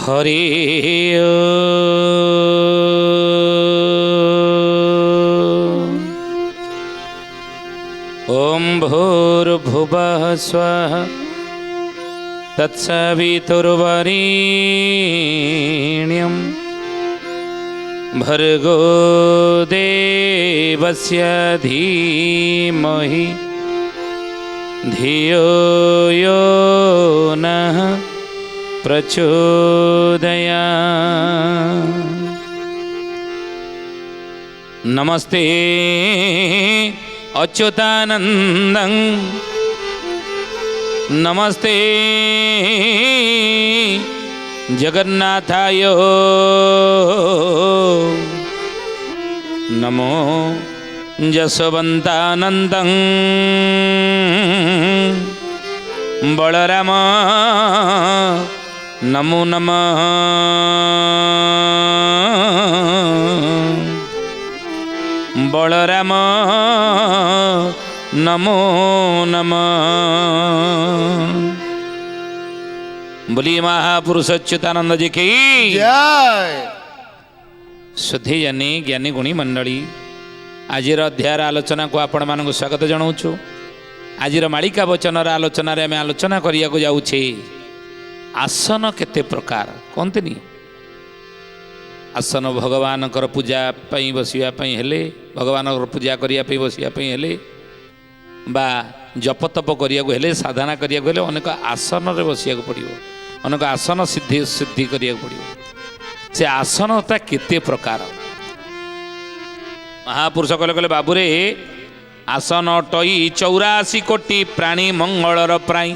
हरि ओम भूर्भुवः स्वः तत्सवितुर्वरेण्यं भर्गो देवस्य धीमहि धियो यो नः प्रचोदयात्। नमस्ते अच्युतानन्दं नमस्ते जगन्नाथाय नमो जसवन्तानन्दं बलराम नमो नमः बलराम नमो नमः। बोलिए महापुरुष अच्युतानंद जी की जय। शुद्धि जानी ज्ञानी गुणी मंडली आज अध्यायर आलोचना को आपण मानक स्वागत जनाऊँ। आज मालिका वचनर आलोचन आम आलोचना करिया को जाऊे आसन केते प्रकार कहते आसन भगवान पूजा बसवाई हेले भगवान पूजा करने बसवाई हेले बा जपतप करिया हेले साधना करिया हेले अनेक आसन रे बसिया पड़ो अनेक आसन सिद्धि सिद्धि करिया पड़ो से आसनता केते प्रकार महापुरुष कहले कहले बाबूरे आसन टई 84 कोटी प्राणी मंगलर प्राई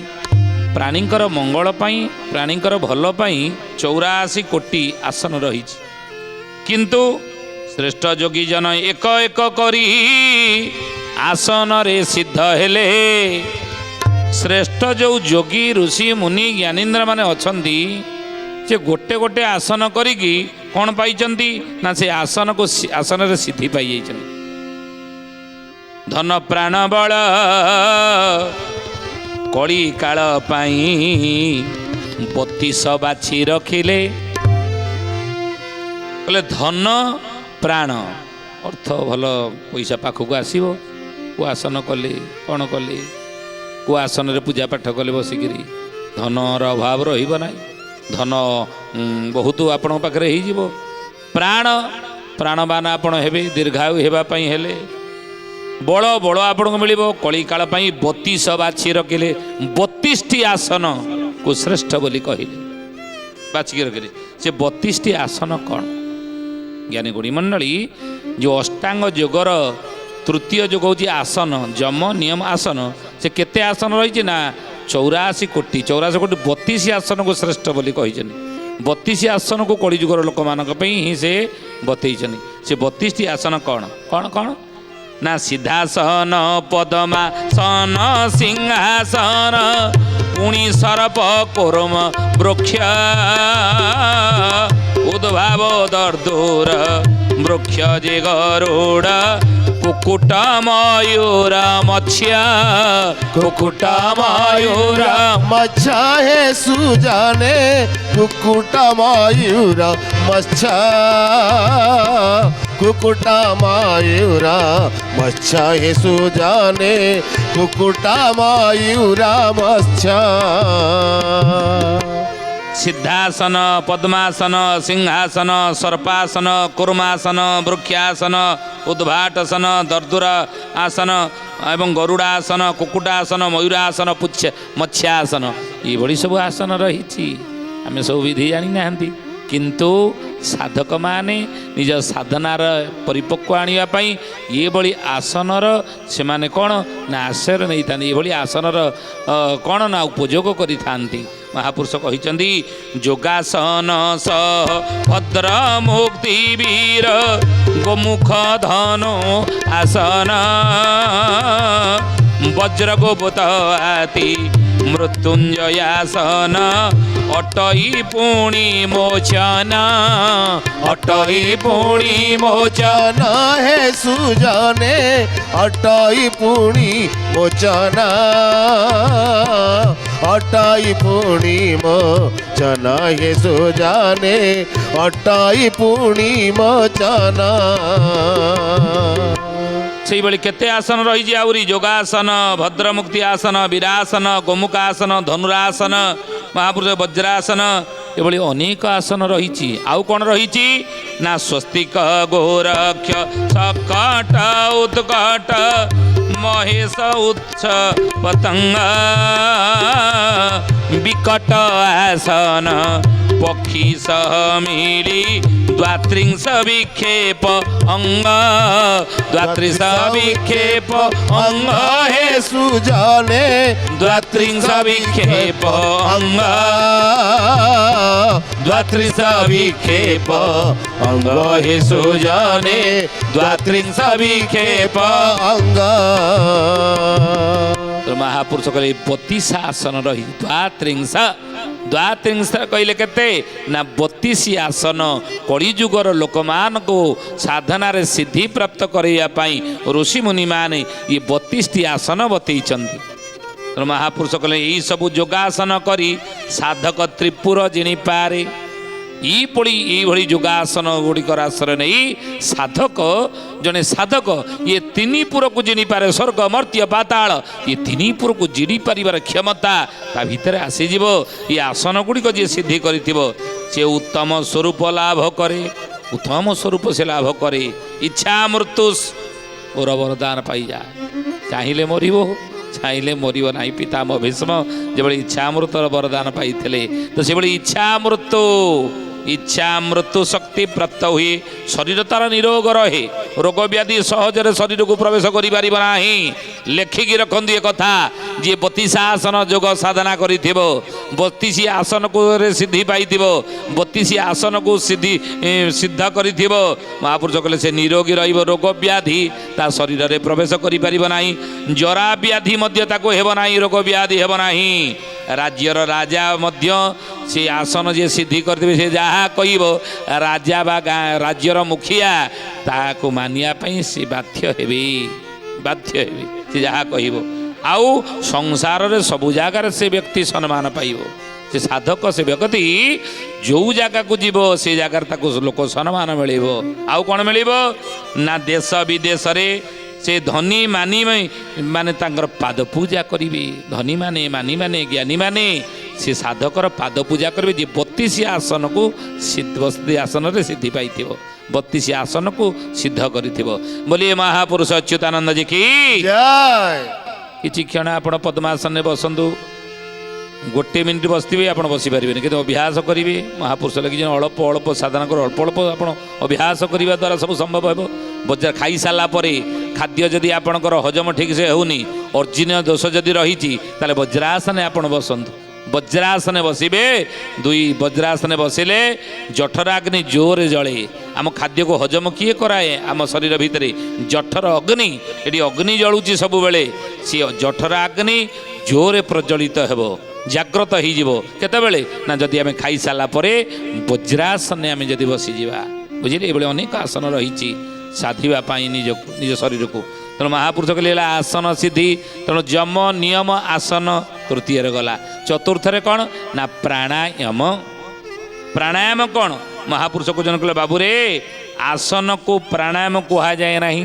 प्राणींकर मंगल पाई प्राणींकर भल पाई 84 कोटी आसन रही किंतु श्रेष्ठ योगी जन एक एक करी आसन रे सिद्ध हेले श्रेष्ठ जो योगी ऋषि मुनि ज्ञानीन्द्र माने अछंती से गोटे गोटे आसन करिकी कौन पाइचंती ना से आसन को आसन रे सिद्धि पाई जाइछन। धन प्राण बल कली काल पाई 32 बाछी रखिले कहले धन प्राण अर्थ भल पैसा पाखक आसो को आसन कले कौन कले को आसन रे पूजा पाठ कले बसिकी धनर अभाव रहा धन बहुत आपण पाखे हो प्राण प्राणवान आपण हेबे दीर्घायु हेबापी हेले बल बल आपण को मिल कली काल 32 बाछी रखिले 32टी आसन को श्रेष्ठ बोली कहले बाछिकी रखिले से 32टी आसन कौन ज्ञानी गुणी मंडली जो अष्टांग योगर तृतीय योग हूँ आसन जम नियम आसन से केते आसन रही ना 84 कोटी 32 आसन को श्रेष्ठ बोली कही 32 आसन को कलिजुगर लोक मान ही से बतईन से 32टी आसन कौन कौन कौन ना सिद्धासन पद्मासन सिंहासन पुणी सर्प कोरम वृक्ष उद्भाव दर्दूर वृक्ष जे गरुड़ कुकुट मयूर मत्स्य कुकुट मयूर मच्छा हे सुजाने कुकुट मयूर मच्छा कुकुट मयूर मच्छा हे सुजाने कुकुट मयूर मच्छा। सिद्धासन पद्मासन सिंहासन सर्पासन कूर्मासन वृक्षासन उद्भाटसन दर्दुर आसन एवं गरुड़ासन कुकुटासन मयूरासन पुच्छ मत्स्यासन ये बड़ी सब आसन रही आम सब विधि जानी ना किंतु साधक माने निज साधनार परिपक्व आने ये बड़ी आसनर से माने कौन ना आश्रय नहीं था ये बड़ी आसनर कौन ना उपयोग करी थांती। महापुरुष कहते योगासन सह भद्र मुक्ति वीर गोमुख धनु आसन वज्र गोपत आति मृत्युंजयासन अटई पुणी मोचन अटई पुणी मोचन हे सुजाने अटई पुणी मोचन अटाई पुणी मोचन हे सुजाने अटाई पुणी मोचना ସେଇଭଳି କେତେ ଆସନ ରହିଛି ଆହୁରି ଯୋଗାସନ ଭଦ୍ରମୁକ୍ତି ଆସନ ବୀରାସନ ଗୋମୁଖାସନ ଧନୁରାସନ ମହାପୁରୁଷ ବଜ୍ରାସନ ଏଭଳି ଅନେକ ଆସନ ରହିଛି। ଆଉ କ'ଣ ରହିଛି ନା ସ୍ୱସ୍ତିକ ଗୋରକ୍ଷ ସକଟ ଉତ୍କଟ ମହେଶ ଉଚ୍ଛ ପତଙ୍ଗ ବିକଟ ଆସନ ପକ୍ଷୀ ସହ ମିଳି ଦ୍ୱାତ୍ରିଂଶ ବିକ୍ଷେପ ଅଙ୍ଗ ଦ୍ୱାତ୍ରିଂଶ ବିକ୍ଷେପ ଅଙ୍ଗ हे सुजाने ଦ୍ୱାତ୍ରିଂଶ ବିକ୍ଷେପ ଅଙ୍ଗ ଦ୍ୱାତ୍ରିଂଶ ବିକ୍ଷେପ ଅଙ୍ଗ ହେ ସୁଜନେ ଦ୍ୱାତ୍ରିଂଶ ବିକ୍ଷେପ अंग ମହାପୁରୁଷ କହିଲେ 32 ଆସନ ରହି ଦ୍ୱାତ୍ରିଂଶ କହିଲେ କେତେ ନା 32 ଆସନ କଳିଯୁଗର ଲୋକମାନଙ୍କୁ ସାଧନାରେ ସିଦ୍ଧି ପ୍ରାପ୍ତ କରିବା ପାଇଁ ଋଷିମୁନିମାନେ ଏ 32ଟି ଆସନ ବତେଇଛନ୍ତି। ତେଣୁ ମହାପୁରୁଷ କହିଲେ ଏହିସବୁ ଯୋଗାସନ କରି ସାଧକ ତ୍ରିପୁର ଜିଣିପାରେ। ଏଇଭଳି ଯୋଗାସନ ଗୁଡ଼ିକର ଆଶ୍ରୟ ନେଇ ସାଧକ ଜଣେ ସାଧକ ଇଏ ତିନି ପୁରକୁ ଜିଣିପାରେ ସ୍ୱର୍ଗ ମର୍ତ୍ତ୍ୟ ପାତାଳ ଏ ତିନି ପୁରକୁ ଜିଣି ପାରିବାର କ୍ଷମତା ତା ଭିତରେ ଆସିଯିବ। ଏ ଆସନ ଗୁଡ଼ିକ ଯିଏ ସିଦ୍ଧି କରିଥିବ ସେ ଉତ୍ତମ ସ୍ୱରୂପ ଲାଭ କରେ। ଉତ୍ତମ ସ୍ୱରୂପ ସେ ଲାଭ କରେ। ଇଚ୍ଛା ମୃତ୍ୟୁ ମୋର ବରଦାନ ପାଇଯାଏ। ଚାହିଁଲେ ମରିବ ଚାହିଁଲେ ମରିବ ନାହିଁ। ପିତାମହ ଭୀଷ୍ମ ଯେଭଳି ଇଚ୍ଛା ମୃତ୍ୟୁର ବରଦାନ ପାଇଥିଲେ ତ ସେଭଳି ଇଚ୍ଛା ମୃତ୍ୟୁ ଶକ୍ତି ପ୍ରାପ୍ତ ହୁଏ। ଶରୀର ତାର ନିରୋଗ ରହେ। ରୋଗ ବ୍ୟାଧି ସହଜରେ ଶରୀରକୁ ପ୍ରବେଶ କରିପାରିବ ନାହିଁ। ଲେଖିକି ରଖନ୍ତୁ ଏ କଥା ଯିଏ 32 ଆସନ ଯୋଗ ସାଧନା କରିଥିବ 32 ଆସନକୁ ସିଦ୍ଧି ପାଇଥିବ 32 ଆସନକୁ ସିଦ୍ଧ କରିଥିବ ମହାପୁରୁଷ କହିଲେ ସେ ନିରୋଗୀ ରହିବ। ରୋଗ ବ୍ୟାଧି ତା ଶରୀରରେ ପ୍ରବେଶ କରିପାରିବ ନାହିଁ। ଜରା ବ୍ୟାଧି ମଧ୍ୟ ତାକୁ ହେବ ନାହିଁ। ରୋଗ ବ୍ୟାଧି ହେବ ନାହିଁ। ରାଜ୍ୟର ରାଜା ମଧ୍ୟ ସେ ଆସନ ଯିଏ ସିଦ୍ଧି କରିଥିବେ ସେ ଯାହା କହିବ ରାଜା ବା ରାଜ୍ୟର ମୁଖିଆ ତାହାକୁ ମାନିବା ପାଇଁ ସେ ବାଧ୍ୟ ହେବେ ସେ ଯାହା କହିବ। ଆଉ ସଂସାରରେ ସବୁ ଜାଗାରେ ସେ ବ୍ୟକ୍ତି ସମ୍ମାନ ପାଇବ। ସେ ସାଧକ ସେ ବ୍ୟକ୍ତି ଯେଉଁ ଜାଗାକୁ ଯିବ ସେ ଜାଗାରେ ତାକୁ ଲୋକ ସମ୍ମାନ ମିଳିବ। ଆଉ କ'ଣ ମିଳିବ ନା ଦେଶ ବିଦେଶରେ ସେ ଧନୀ ମାନି ମାନେ ତାଙ୍କର ପାଦ ପୂଜା କରିବେ। ଧନୀ ମାନେ ମାନି ମାନେ ଜ୍ଞାନୀ ମାନେ ସେ ସାଧକର ପାଦ ପୂଜା କରିବେ ଯେ 32 ଆସନକୁ ଆସନରେ ସିଦ୍ଧି ପାଇଥିବ 32 ଆସନକୁ ସିଦ୍ଧ କରିଥିବ ବୋଲି ମହାପୁରୁଷ ଅଚ୍ୟୁତାନନ୍ଦ ଜି କି जय କିଛି କ୍ଷଣ ଆପଣ ପଦ୍ମାସନରେ ବସନ୍ତୁ। ଗୋଟେ ମିନିଟ୍ ବସିଥିବେ ଆପଣ ବସିପାରିବେନି କିନ୍ତୁ ଅଭ୍ୟାସ କରିବେ। ମହାପୁରୁଷ ଲାଗି ଅଳ୍ପ ଅଳ୍ପ ସାଧନା କରି ଅଳ୍ପ ଅଳ୍ପ ଆପଣ ଅଭ୍ୟାସ କରିବା ଦ୍ୱାରା ସବୁ ସମ୍ଭବ ହେବ। ବଜାର ଖାଇସାରିଲା ପରେ ଖାଦ୍ୟ ଯଦି ଆପଣଙ୍କର ହଜମ ଠିକ୍ ସେ ହେଉନି ଅର୍ଜିନ ଦୋଷ ଯଦି ରହିଛି ତାହେଲେ ବଜ୍ରାସନରେ ଆପଣ ବସନ୍ତୁ। ବଜ୍ରାସନେ ବସିବେ। ବଜ୍ରାସନେ ବସିଲେ ଜଠରାଗ୍ନି ଜୋରରେ ଜଳେ। ଆମ ଖାଦ୍ୟକୁ ହଜମ କିଏ କରାଏ ଆମ ଶରୀର ଭିତରେ ଜଠର ଅଗ୍ନି। ଏଠି ଅଗ୍ନି ଜଳୁଛି ସବୁବେଳେ। ସେ ଜଠରାଗ୍ନି ଜୋରରେ ପ୍ରଜ୍ୱଳିତ ହେବ ଜାଗ୍ରତ ହେଇଯିବ। କେତେବେଳେ ନା ଯଦି ଆମେ ଖାଇସାରିଲା ପରେ ବଜ୍ରାସନେ ଆମେ ଯଦି ବସିଯିବା। ବୁଝିଲେ ଏଭଳି ଅନେକ ଆସନ ରହିଛି ସାଧିବା ପାଇଁ ନିଜ ଶରୀରକୁ। ତେଣୁ ମହାପୁରୁଷ କହିଲେ ହେଲା ଆସନ ସିଦ୍ଧି। ତେଣୁ ଯମ ନିୟମ ଆସନ ତୃତୀୟରେ ଗଲା। ଚତୁର୍ଥରେ କ'ଣ ନା ପ୍ରାଣାୟାମ। ପ୍ରାଣାୟାମ କ'ଣ ମହାପୁରୁଷ କହୁଛନ୍ତି କହିଲେ ବାବୁରେ ଆସନକୁ ପ୍ରାଣାୟାମ କୁହାଯାଏ ନାହିଁ।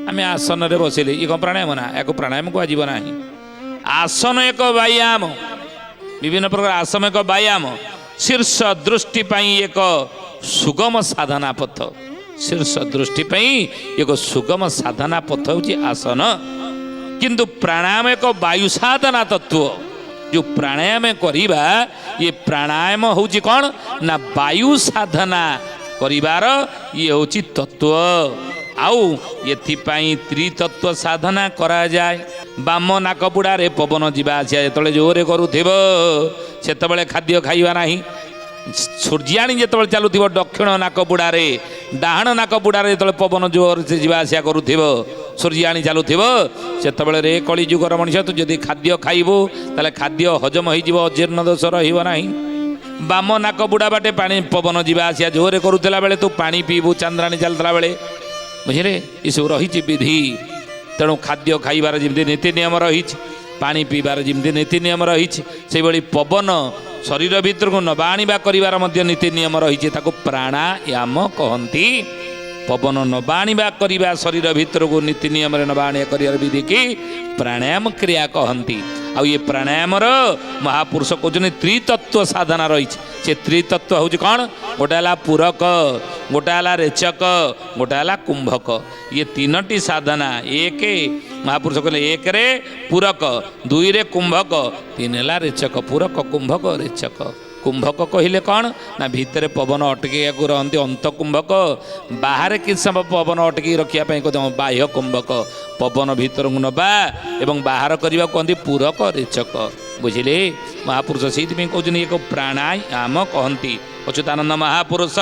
ଆମେ ଆସନରେ ବସିଲେ ଇଏ କ'ଣ ପ୍ରାଣାୟାମ ନା ୟାକୁ ପ୍ରାଣାୟାମ କୁହାଯିବ ନାହିଁ। ଆସନ ଏକ ବ୍ୟାୟାମ। ବିଭିନ୍ନ ପ୍ରକାର ଆସନ ଏକ ବ୍ୟାୟାମ। ଶୀର୍ଷ ଦୃଷ୍ଟି ପାଇଁ ଏକ ସୁଗମ ସାଧନା ପଥ। ଶୀର୍ଷ ଦୃଷ୍ଟି ପାଇଁ ଏକ ସୁଗମ ସାଧନା ପଥ ହେଉଛି ଆସନ। କିନ୍ତୁ ପ୍ରାଣାୟାମ ଏକ ବାୟୁ ସାଧନା ତତ୍ତ୍ୱ। ଯେଉଁ ପ୍ରାଣାୟାମ କରିବା ଇଏ ପ୍ରାଣାୟାମ ହେଉଛି କ'ଣ ନା ବାୟୁ ସାଧନା କରିବାର ଇଏ ହେଉଛି ତତ୍ତ୍ୱ। ଆଉ ଏଥିପାଇଁ ତ୍ରିତତ୍ତ୍ୱ ସାଧନା କରାଯାଏ। ବାମ ନାକ ବୁଡ଼ାରେ ପବନ ଯିବା ଆସିବା ଯେତେବେଳେ ଜୋରରେ କରୁଥିବ ସେତେବେଳେ ଖାଦ୍ୟ ଖାଇବା ନାହିଁ। ସୂର୍ଯ୍ୟାଣୀ ଯେତେବେଳେ ଚାଲୁଥିବ ଦକ୍ଷିଣ ନାକ ବୁଡ଼ାରେ ଡାହାଣ ନାକ ବୁଡ଼ାରେ ଯେତେବେଳେ ପବନ ଜୋରରେ ଯିବା ଆସିବା କରୁଥିବ ସୂର୍ଯ୍ୟାଣୀ ଚାଲୁଥିବ ସେତେବେଳେ ରେ କଳିଯୁଗର ମଣିଷ ତୁ ଯଦି ଖାଦ୍ୟ ଖାଇବୁ ତାହେଲେ ଖାଦ୍ୟ ହଜମ ହେଇଯିବ ଅଜୀର୍ଣ୍ଣ ଦୋଷ ରହିବ ନାହିଁ। ବାମ ନାକ ବୁଡ଼ା ବାଟେ ପାଣି ପବନ ଯିବା ଆସିବା ଜୋରରେ କରୁଥିଲା ବେଳେ ତୁ ପାଣି ପିଇବୁ ଚାନ୍ଦ୍ରାଣୀ ଚାଲୁଥିଲା ବେଳେ। ବୁଝିଲେ ଏସବୁ ରହିଛି ବିଧି। ତେଣୁ ଖାଦ୍ୟ ଖାଇବାର ଯେମିତି ନୀତି ନିୟମ ରହିଛି पानी पीबार जमी नीति नियम रही से भली पवन शरीर भितर को नवा आनिबा करिवार मध्य नीति नियम रही प्राणायाम कहती पवन नवा आनिबा करिबा शरीर भितर को नीति नियम नवा आनिया करिवार विधि की प्राणायाम क्रिया कहती आ ये प्राणायाम महापुरुष कहते त्रितत्व साधना रही से त्रितत्व हूँ कौन गोटे है पूरक गोटे है रेचक गोटे है कुंभक ये तीनोटी साधना एक महापुरुष कहले एक रे पूरक दुई रे कुंभक तीन है रेचक पूरक कुंभक रेचक कुंभक कहले कौन ना भितर पवन अटके रहती अंत कुंभक बाहर किस समय पवन अटकी रखापी कहते बाह्य कुंभक पवन भीतर को नवा एवं बाहर करने को कहते पूरक रेचक बुझिले महापुरुष से कहते एक प्राणायाम कहती अच्युतानंद महापुरुष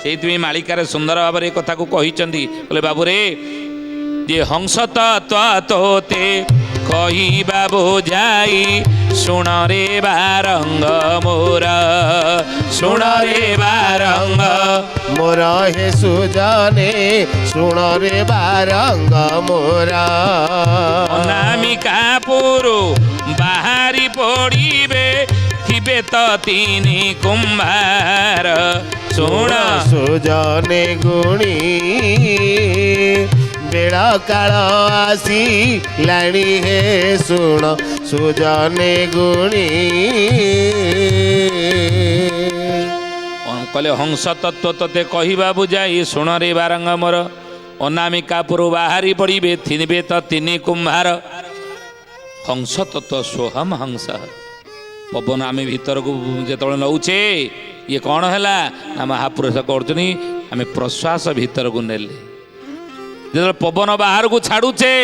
से मालिकार सुंदर भाव में कथा को कहते बाबू रे ये हंस तोते कही बाबू जाई सुण रे बारंग मोरा सुण रे बारंग मोरा हे सुजाने सुण रे बारंग मोरा अनामिका पुरु बाहरी पड़िबे थिबे तो तीन कुंभार सुण सुजाने गुणी बेड़ा काल आसी लाणी हे सुण सुजाने गुणी कहले हंस तत्व तते कहवा बुझाई सुण रे बारंग मोर अनामिका पुरु बाहरी पड़िबे थिबे तो तीन कुंभार हंस तत्व सोहम हंस पवन आम भीतर को जो नौचे ये कौन है ना महापुरुष कहते आम प्रश्वास भीतर को नेले जो पवन बाहर को छाड़ुचे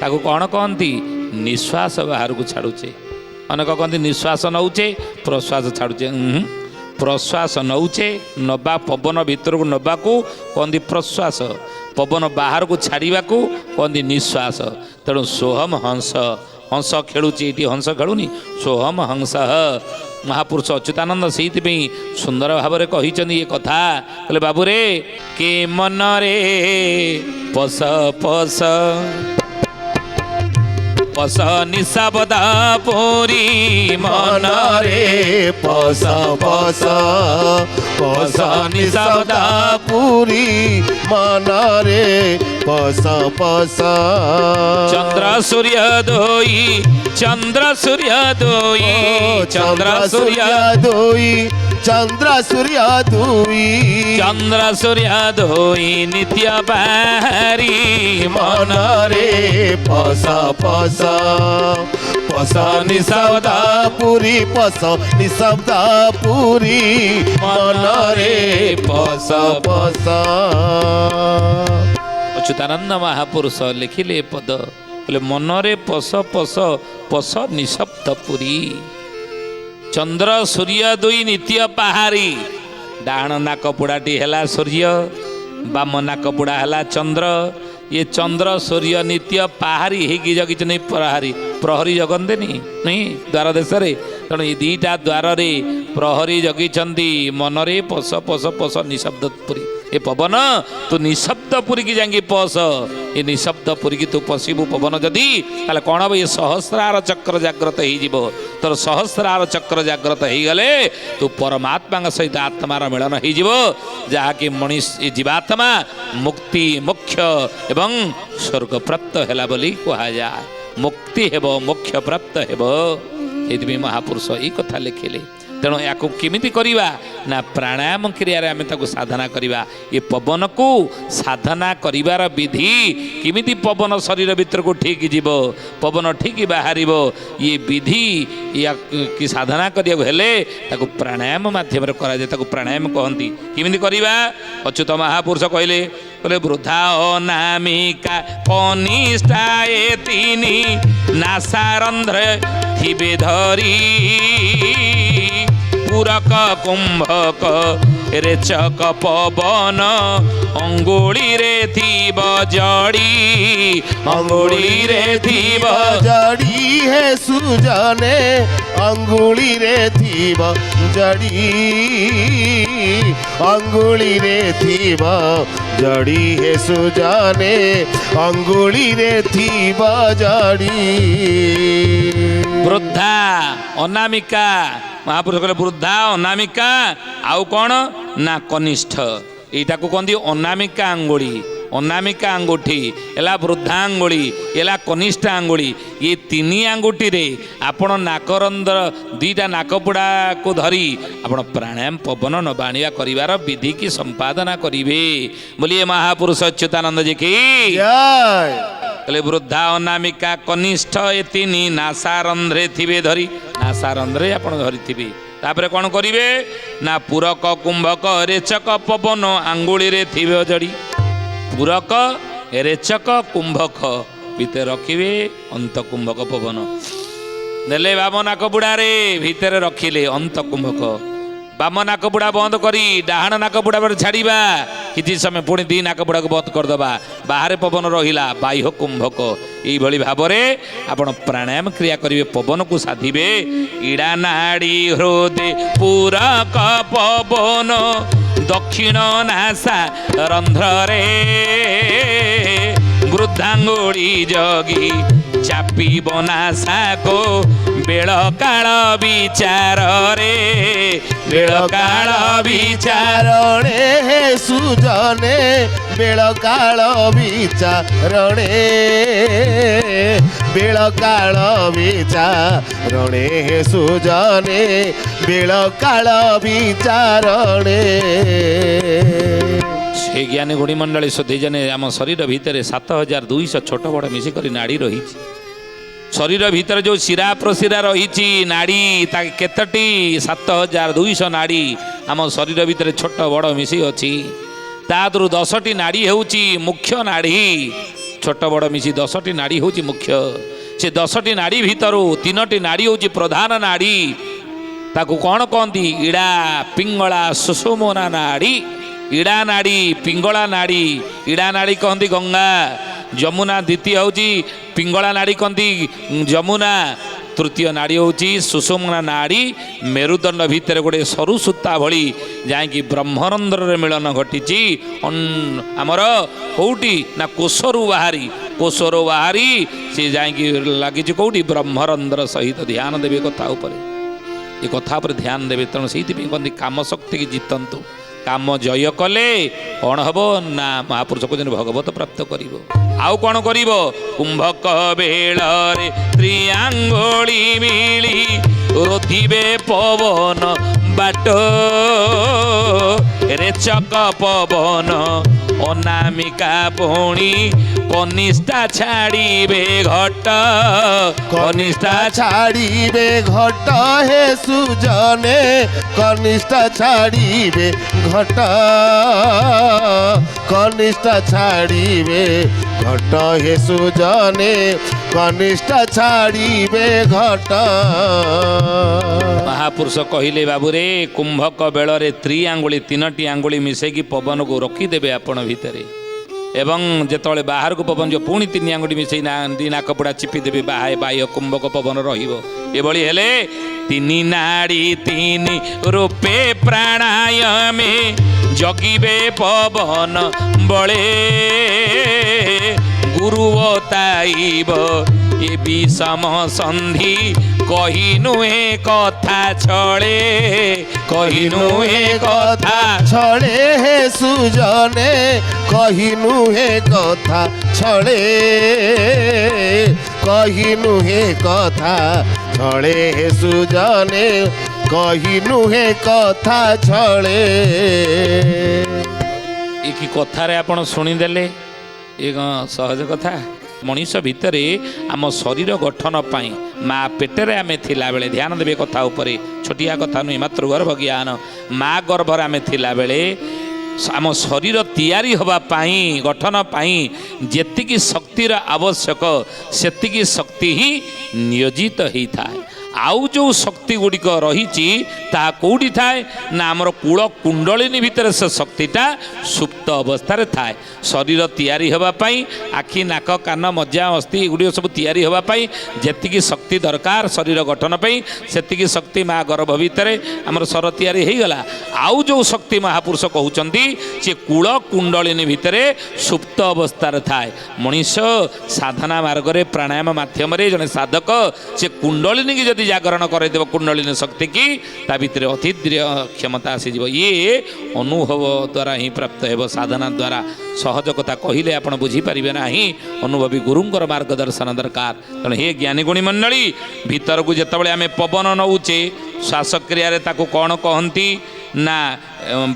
ताको कौन कहती निश्वास बाहर को छाड़ुचे अनेक कहते निश्वास नौचे प्रश्वास छाड़ुचे प्रश्वास नौचे नबा पवन भीतर को नबा को कहती प्रश्वास पवन बाहर को छाड़ा को कहती निश्वास तेणु सोहम हंस हंस खेलुची ये हंस खेलुनी सोहम हंस महापुरुष अच्युतानंद से सुंदर भाव में कही ये कथा कहले बाबू रे के मन रे पस पस पस निशब्द पुरी मन रे पस पस पस निशब्द पुरी मन रे पस पस चंद्र सूर्य दोई चंद्र सूर्य दोई चंद्र सूर्य दोई चंद्र सूर्य दोई चंद्र सूर्य दोई नित्य बाहरी मन रे पस पस पस निशब्द पुरी पस निशब्द पुरी मन रे पस पस अच्युतानंद महापुरुष लिखिले पद बोले मनरे पस पस पस निशब्द पुरी चंद्र सूर्य दुई नित्य पहारी डाण नाक पुड़ाटी है सूर्य बाम नाक पुड़ा है चंद्र ये चंद्र सूर्य नित्य पहारी होगी जगिच नहीं प्रहरी प्रहरी जगंते नहीं द्वार देश तेणु ये दीटा द्वार रे प्रहरी जगिंट मनरे पस पस पस निशब्द पुरी ए पवन तू निशब्द पुरी की जाएंगी पस ये निशब्द पुरी की तू पशिबू पवन जदि ताले कौन हम ये सहस्रार चक्र जाग्रत हो तोर सहस्रार चक्र जाग्रत हो गले तू परमात्मा सहित आत्मार मिलन हो जहाँकि मनीष जीवात्मा मुक्ति मोक्ष एवं स्वर्ग प्राप्त है बोली कहुए मुक्ति हेब मोक्ष प्राप्त हेब ये महापुरुष ये कथा लिखिले तेणु या केमिति करिबा ना प्राणायाम क्रिया आम साधना करिबा ये पवन को साधना करिवार विधि केमिति पवन शरीर भीतर को ठीक जीव पवन ठीक बाहर ये विधि या कि साधना करिया हेले ताको प्राणायाम माध्यम करा जाए ताको प्राणायाम कहती केमिति करिबा अच्युत महापुरुष कहले बोले वृद्धा अनामिका कनिष्ठाए तिनी नासारंध्र थिबे धरी पूरक कुंभक ରେଚକ ପବନ ଅଙ୍ଗୁଳିରେ ଥିବ ଜଡ଼ି ଅଙ୍ଗୁଳିରେ ଥିବ ଜଡ଼ି ହେ ସୁଜନେ ଅଙ୍ଗୁଳିରେ ଥିବ ଜଡ଼ି ଅଙ୍ଗୁଳିରେ ଥିବ ଜଡ଼ି ହେ ସୁଜନେ ଅଙ୍ଗୁଳିରେ ଥିବ ଜଡ଼ି। ବୃଦ୍ଧା ଅନାମିକା ମହାପୁରୁଷ କହିଲେ ବୃଦ୍ଧା ଅନାମିକା ଆଉ କ'ଣ ନା କନିଷ୍ଠ ଏଇଟାକୁ କହନ୍ତି ଅନାମିକା ଆଙ୍ଗୁଳି ଅନାମିକା ଆଙ୍ଗୁଠି ହେଲା ବୃଦ୍ଧା ଆଙ୍ଗୁଳି ହେଲା କନିଷ୍ଠ ଆଙ୍ଗୁଳି ଏ ତିନି ଆଙ୍ଗୁଠିରେ ଆପଣ ନାକରନ୍ଧ୍ର ଦୁଇଟା ନାକପୁଡ଼ାକୁ ଧରି ଆପଣ ପ୍ରାଣାୟାମ ପବନ ନବା ଆଣିବା କରିବାର ବିଧି କି ସମ୍ପାଦନା କରିବେ ବୋଲି ଏ ମହାପୁରୁଷ ଅଚ୍ୟୁତାନନ୍ଦ ଜୀ କି ଜୟ। କହିଲେ ବୃଦ୍ଧା ଅନାମିକା କନିଷ୍ଠ ଏ ତିନି ନାସାରନ୍ଧ୍ରେ ଥିବେ ଧରି ନାସାରନ୍ଧ୍ରେ ଆପଣ ଧରିଥିବେ ତାପରେ କ'ଣ କରିବେ ନା ପୁରକ କୁମ୍ଭକ ରେଚକ ପବନ ଆଙ୍ଗୁଳିରେ ଥିବେ ଜଡ଼ି ପୁରକ ରେଚକ କୁମ୍ଭକ ଭିତରେ ରଖିବେ ଅନ୍ତ କୁମ୍ଭକ ପବନ ନେଲେ ବାମ ନାକ ବୁଡ଼ାରେ ଭିତରେ ରଖିଲେ ଅନ୍ତ କୁମ୍ଭକ ବାମ ନାକ ବୁଡ଼ା ବନ୍ଦ କରି ଡାହାଣ ନାକ ବୁଡ଼ା ଛାଡ଼ିବା କିଛି ସମୟ ପୁଣି ଦୁଇ ନାକ ବୁଡ଼ାକୁ ବନ୍ଦ କରିଦେବା ବାହାରେ ପବନ ରହିଲା ବାହ୍ୟ କୁମ୍ଭକ ଏଇଭଳି ଭାବରେ ଆପଣ ପ୍ରାଣାୟାମ କ୍ରିୟା କରିବେ ପବନକୁ ସାଧିବେ ଇଡ଼ା ନାଡ଼ି ହୃଦେ ପୁରକ ପବନ ଦକ୍ଷିଣ ନାସା ରନ୍ଧ୍ରରେ ବୃଦ୍ଧାଙ୍ଗୁଳି ଜଗି ଚାପିବ ନାସାକୁ ବେଳ କାଳ ବିଚାରରେ ବେଳ କାଳ ବିଚାରଣେ ହେ ସୁଜନେ ବେଳ କାଳ ବିଚାରଣେ ବେଳ କାଳ ବିଚାରଣେ ହେ ସୁଜନେ ବେଳ କାଳ ବିଚାରଣେ। ସେ ଜ୍ଞାନୀ ଗୁଣି ମଣ୍ଡଳୀ ସୁଧୀଜନେ ଆମ ଶରୀର ଭିତରେ 7200 ଛୋଟ ବଡ଼ ମିଶିକରି ନାଡ଼ି ରହିଛି ଶରୀର ଭିତରେ ଯେଉଁ ଶିରା ପ୍ରଶିରା ରହିଛି ନାଡ଼ି ତା କେତୋଟି 7200 ନାଡ଼ି ଆମ ଶରୀର ଭିତରେ ଛୋଟ ବଡ଼ ମିଶି ଅଛି ତା ଦେହରୁ 10ଟି ନାଡ଼ି ହେଉଛି ମୁଖ୍ୟ ନାଡ଼ି ଛୋଟ ବଡ଼ ମିଶି 10ଟି ନାଡ଼ି ହେଉଛି ମୁଖ୍ୟ ସେ 10ଟି ନାଡ଼ି ଭିତରୁ 3ଟି ନାଡ଼ି ହେଉଛି ପ୍ରଧାନ ନାଡ଼ି ତାକୁ କ'ଣ କହନ୍ତି ଇଡ଼ା ପିଙ୍ଗଳା ସୁଷୁମ୍ନା ନାଡ଼ି ଇଡ଼ା ନାଡ଼ି ପିଙ୍ଗଳା ନାଡ଼ି ଇଡ଼ା ନାଡ଼ି କହନ୍ତି ଗଙ୍ଗା ଯମୁନା ଦ୍ୱିତୀୟ ହେଉଛି ପିଙ୍ଗଳା ନାଡ଼ି କହନ୍ତି ଯମୁନା ତୃତୀୟ ନାଡ଼ି ହେଉଛି ସୁଷୁମ୍ନା ନାଡ଼ି ମେରୁଦଣ୍ଡ ଭିତରେ ଗୋଟେ ସରୁ ସୂତା ଭଳି ଯାଇକି ବ୍ରହ୍ମରନ୍ଧ୍ରରେ ମିଳନ ଘଟିଛି ଆମର କେଉଁଠି ନା କୋଷରୁ ବାହାରି ସେ ଯାଇକି ଲାଗିଛି କେଉଁଠି ବ୍ରହ୍ମରନ୍ଧ୍ର ସହିତ ଧ୍ୟାନ ଦେବେ କଥା ଉପରେ ଏ କଥା ଉପରେ ଧ୍ୟାନ ଦେବେ ତେଣୁ ସେଇଥିପାଇଁ କହନ୍ତି କାମ ଶକ୍ତିକି ଜିତନ୍ତୁ କାମ ଜୟ କଲେ କ'ଣ ହବ ନା ମହାପୁରୁଷ କହୁଛନ୍ତି ଭଗବତ ପ୍ରାପ୍ତ କରିବ ଆଉ କ'ଣ କରିବ କୁମ୍ଭକ ବେଳରେ ତ୍ରିଆଙ୍ଗୁଳି ମିଳି ରୋଧିବେ ପବନ ବାଟ ରେଚକ ପବନ ଅନାମିକା ପୁଣି କନିଷ୍ଠା ଛାଡ଼ିବେ ଘଟ କନିଷ୍ଠା ଛାଡ଼ିବେ ଘଟ ହେ ସୁଜନେ କନିଷ୍ଠା ଛାଡ଼ିବେ ଘଟ କନିଷ୍ଠା ଛାଡ଼ିବେ ଘଟ ହେ ସୁଜନେ କନିଷ୍ଠା ଛାଡ଼ିବେ ଘଟ। ମହାପୁରୁଷ କହିଲେ ବାବୁରେ କୁମ୍ଭକ ବେଳରେ ତ୍ରିଆଙ୍ଗୁଳି 3ଟି ଆଙ୍ଗୁଳି ମିଶେଇକି ପବନକୁ ରଖିଦେବେ ଆପଣ ଭିତରେ ଏବଂ ଯେତେବେଳେ ବାହାରକୁ ପବନ ଯିବ ପୁଣି 3 ଆଙ୍ଗୁଠି ମିଶେଇ ଦୁଇ ନାକପୁଡ଼ା ଚିପିଦେବେ ବାହ୍ୟ କୁମ୍ଭକ ପବନ ରହିବ ଏଭଳି ହେଲେ 3 ନାଡ଼ି 3 ରୂପେ ପ୍ରାଣାୟାମେ ଜଗିବେ ପବନ ବଳେ ଗୁରୁବତାଇବ ଏ ବିଷମ ସନ୍ଧି କହିନୁ ଏ କଥା ଛଳେ କହିନୁ ଏ କଥା ଛଳେ ହେ ସୁଜନେ କହିନୁ ହେ କଥା ଛଳେ କହିନୁ ହେ କଥା ଛଳେ ହେ ସୁଜନେ କହିନୁ ହେ କଥା ଛଳେ। ଏ କି କଥାରେ ଆପଣ ଶୁଣିଦେଲେ ଏ କ'ଣ ସହଜ କଥା ମଣିଷ ଭିତରେ ଆମ ଶରୀର ଗଠନ ପାଇଁ ମା ପେଟରେ ଆମେ ଥିଲାବେଳେ ଧ୍ୟାନ ଦେବେ କଥା ଉପରେ ଛୋଟିଆ କଥା ନୁହେଁ ମାତୃଗର୍ଭ ଜ୍ଞାନ ମା ଗର୍ଭରେ ଆମେ ଥିଲାବେଳେ ଆମ ଶରୀର ତିଆରି ହେବା ପାଇଁ ଗଠନ ପାଇଁ ଯେତିକି ଶକ୍ତିର ଆବଶ୍ୟକ ସେତିକି ଶକ୍ତି ହିଁ ନିୟୋଜିତ ହେଇଥାଏ आउ जो शक्ति गुड़िक रही ताहा कौटी थाए ना आमर कूल कुंडलिनी भितर से शक्तिटा सुप्त अवस्था थाए शरीर तैयारी होगापाई आखि नाक कान मज्जा अस्थि एगुड़ी सब तैयारी होगापाई जेतिकी शक्ति दरकार शरीर गठन पाई सेतिकी शक्ति माँ गर्भ भितर आमर शर तैयारी हो गला आउ जो शक्ति महापुरुष कहउचंती से कूल कुंडलिनी भितर सुप्त अवस्था थाए मनीष साधना मार्ग रे प्राणायाम माध्यम रे जने साधक से कुंडलिनी की जदि जागरण करदेव कुंडलिनी शक्ति की ता भितर अतिद्रिय क्षमता आसीज ये अनुभव द्वारा ही प्राप्त हेब साधना द्वारा सहज कथा कहले आपण बुझीपारे ना अनुभवी गुरुंकर मार्गदर्शन दरकार तेणु हे ज्ञानी गुणी मंडली भीतर को जितेबाला आम पवन नौचे श्वासक्रिय कौन कहती ना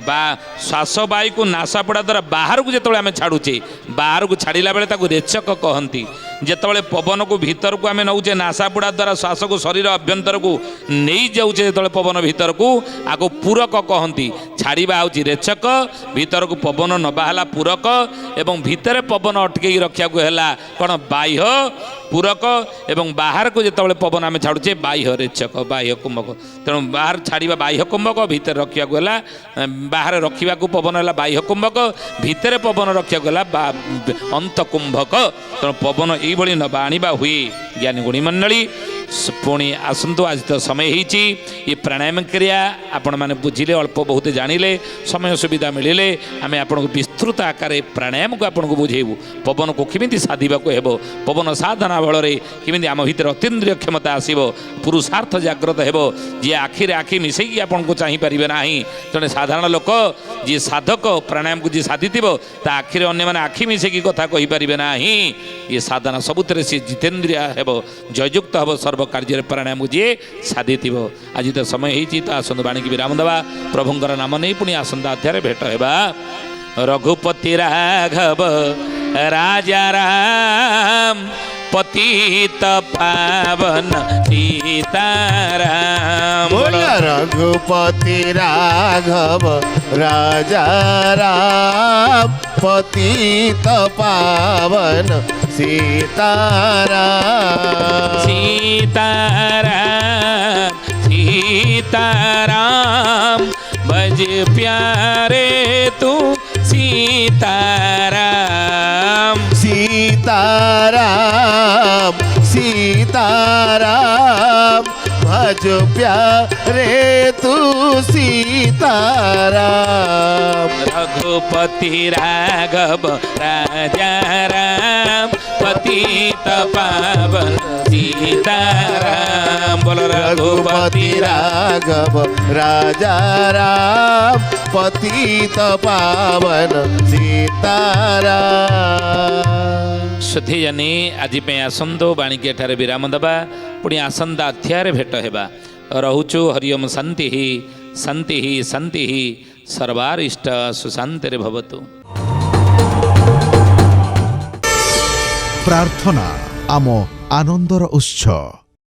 बा श्वास वायु को नासापड़ा द्वारा बाहर को जिते आम छाड़ुचे बाहर को छाड़ा बेले रेचक कहती जितेबाला पवन को भीतर को आम नौचे नासापुड़ा द्वारा श्वास को शरीर अभ्यंतर को नहीं जाऊे जो पवन भीतर को आगो पूरक कहती छाड़ा हूँ रेचक भीतर को पवन न बाहला पूरक एवं भितर पवन अटके रखा कौन बाह्य पूरक एवं बाहर को जितेबाला पवन आम छाड़ुचे बाह्य रेचक बाह्य कुंभक तेणु बाहर छाड़ा बाह्य कुंभक भितर रखा बाहर रखा पवन है बाह्य कुंभक भितर पवन रखा अंत कुंभक तेणु पवन यही नवा आनिबा हुए ज्ञानी गुणी मंडली पुणी आसतु आज तो समय ये प्राणायाम क्रिया आपण मैंने बुझिले अल्प बहुत जानिले समय सुविधा मिले आम आपन को विस्तृत आकार प्राणायाम को आपन को बुझेबू पवन को किमिति साधिबा को हेबो पवन साधना बल किमिति आम भितर अतीन्द्रिय क्षमता आसीबो पुरुषार्थ जागृत हेबो जी आखिरे आखि मिसेकी आपन को चाहि परिबे नाही जने साधारण लोक जी साधक प्राणायाम को जी साधिथिबो ता आखिरे अन्य माने आखि मिसेकी कथा कहि परिबे नाही ये साधना सबुतरे से जितेन्द्रिय हेबो जययुक्त हेबो सर्व कार्य प्राणायाम जी साधि आज तो समय होती तो आसतु बाणी की विराम देवा प्रभुंर नाम नहीं पुणी आसंता अध्याय भेट होगा रघुपति राघव राजा राम पतित पावन सीताराम बोला रघुपति राघव राजा राम पतित पावन सीताराम सीताराम सीताराम भज प्यारे तू सीताराम सीताराम सीताराम भज प्यारे तू सीताराम रघुपति राघव राजा राम पतित पावन सीताराम बोलो रघुपति राघव राजा राम पतित पावन सीताराम सुधी जानी आज आसंतो बाणिकी एठारे विराम देवा पुणी आसंता अध्याय भेट होगा रोचु हरिओम शांति शांति शांति सर्वारिष्ट सुशांति भवतु। प्रार्थना आम आनंदर उत्स।